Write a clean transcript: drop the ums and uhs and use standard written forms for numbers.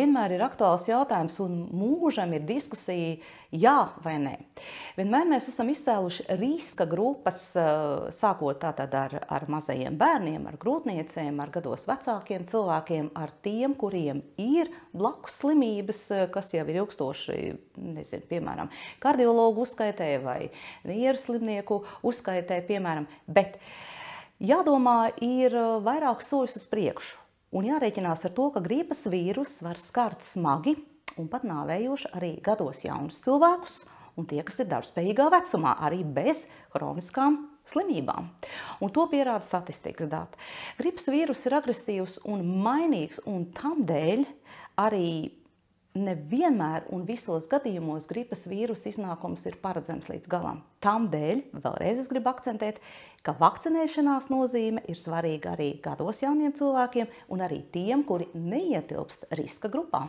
vienmēr ir aktuāls jautājums un mūžam ir diskusija jā vai nē. Vienmēr mēs esam izcēluši riska grupas, sākot tātad ar mazajiem bērniem, ar grūtniecēm, ar gados vecākiem cilvēkiem, ar tiem, kuriem ir blakus slimības, kas jau ir ilgstoši, nezinu, piemēram, kardiologu uzskaitē vai nieru slimnieku uzskaitē, piemēram, bet jādomā ir vairāk soļus uz priekšu. Un jārēķinās ar to, ka gripas vīrus var skart smagi un pat nāvējoši arī gados jaunus cilvēkus un tie, kas ir darbspējīgā vecumā, arī bez hroniskām slimībām. Un to pierāda statistikas dati. Gripas vīrus ir agresīvs un mainīgs, un tam dēļ arī nevienmēr un visos gadījumos gripas vīrusa iznākums ir paredzams līdz galam. Tam dēļ, vēlreiz es gribu akcentēt, ka vakcinēšanās nozīme ir svarīga arī gados jauniem cilvēkiem un arī tiem, kuri neietilpst riska grupā.